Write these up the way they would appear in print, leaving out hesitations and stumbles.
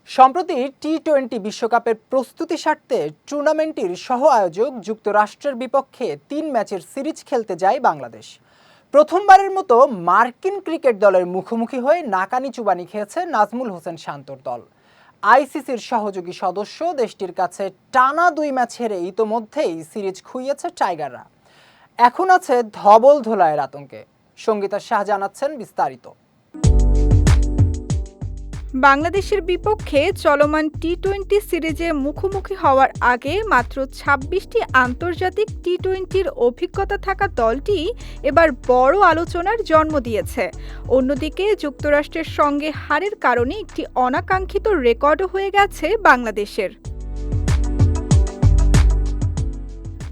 সম্প্রতি টি-20 বিশ্বকাপের প্রস্তুতি স্বার্থে টুর্নামেন্টটির সহ আয়োজক যুক্তরাষ্ট্রের বিপক্ষে 3 ম্যাচের সিরিজ খেলতে যায় বাংলাদেশ। প্রথমবারের মতো মার্কিন ক্রিকেট দলের মুখোমুখি হয়ে নাকানি চুবানি খেয়েছে নাজমুল হোসেন শান্তর দল। আইসিসির সহযোগী সদস্য দেশটির কাছে টানা 2 ম্যাচ হেরে ইতোমধ্যেই সিরিজ খুইয়েছে টাইগাররা। এখন আছে ধবল ধোলাইয়ের আতঙ্কে। সঙ্গীতা শাহ জানাচ্ছেন বিস্তারিত। বাংলাদেশের বিপক্ষে চলমান টি-20 সিরিজে মুখোমুখি হওয়ার আগে মাত্র ২৬টি আন্তর্জাতিক টি-20-র অভিজ্ঞতা থাকা দলটি এবার বড় আলোচনার জন্ম দিয়েছে। অন্যদিকে যুক্তরাষ্ট্রের সঙ্গে হারের কারণে একটি অনাকাঙ্ক্ষিত রেকর্ডও হয়ে গেছে বাংলাদেশের।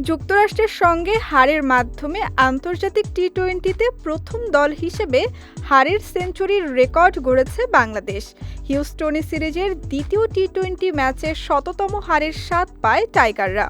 যুক্তরাষ্ট্রের সঙ্গে হারের মাধ্যমে আন্তর্জাতিক টি-20-তে প্রথম দল হিসেবে হারের সেঞ্চুরির রেকর্ড গড়েছে বাংলাদেশ। হিউস্টনে সিরিজের দ্বিতীয় টি-20 ম্যাচে শততম হারের স্বাদ পায় টাইগাররা।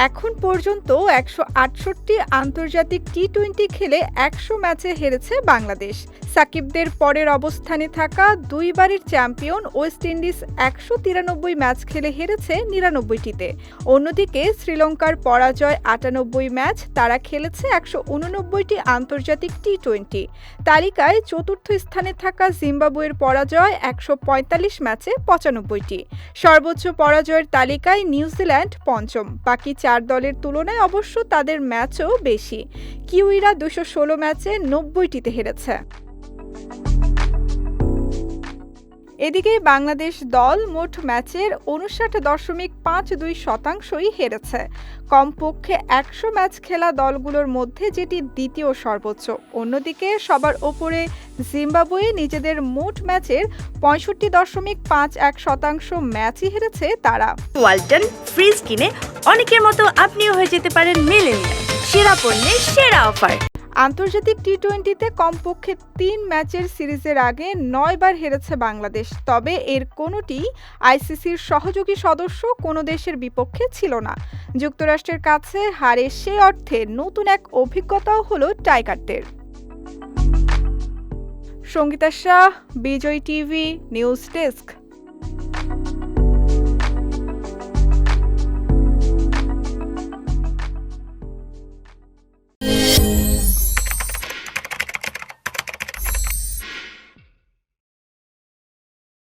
এখন পর্যন্ত ১৬৮ আন্তর্জাতিক টি-20 খেলে ১০০ ম্যাচে হেরেছে বাংলাদেশ। সাকিবদের পরের অবস্থানে থাকা দুইবারের চ্যাম্পিয়ন ওয়েস্ট ইন্ডিজ ১৯৩ ম্যাচ খেলে হেরেছে ৯৯টিতে। অন্যদিকে শ্রীলঙ্কার পরাজয় ৯৮ ম্যাচ, তারা খেলেছে ১৮৯টি আন্তর্জাতিক টি-20। তালিকায় চতুর্থ স্থানে থাকা জিম্বাবুয়ের পরাজয় ১৪৫ ম্যাচে ৯৫টি। সর্বোচ্চ পরাজয়ের তালিকায় নিউজিল্যান্ড পঞ্চম। বাকি ৪ দলের তুলনায় অবশ্য তাদের ম্যাচও বেশি। কিউইরা ২১৬ ম্যাচে ৯০টিতে হেরেছে। এদিকে বাংলাদেশ দল মোট ম্যাচের ৫৯.৫২% হেরেছে। কমপক্ষে ১০০ ম্যাচ খেলা দলগুলোর মধ্যে যেটি দ্বিতীয় সর্বোচ্চ। অন্যদিকে সবার ওপরে জিম্বাবুয়ে, নিজেদের মোট ম্যাচের ৬৫.৫১% ম্যাচই হেরেছে তারা। ওয়ালটন ফ্রিজ কিনে অনেকের মতো আপনিও হয়ে যেতে পারেন মিলেনিয়াল। সেরা পণ্যের সেরা অফার। আন্তর্জাতিক টি-20-তে কমপক্ষে ৩ ম্যাচের সিরিজের আগে ৯ বার হেরেছে বাংলাদেশ। তবে এর কোনোটি আইসিসির সহযোগী সদস্য কোনো দেশের বিপক্ষে ছিল না। যুক্তরাষ্ট্রের কাছে হারে সে অর্থে নতুন এক অভিজ্ঞতাও হলো টাইগারদের। সঙ্গীতা শাহ, বিজয় টিভি, নিউজ ডেস্ক।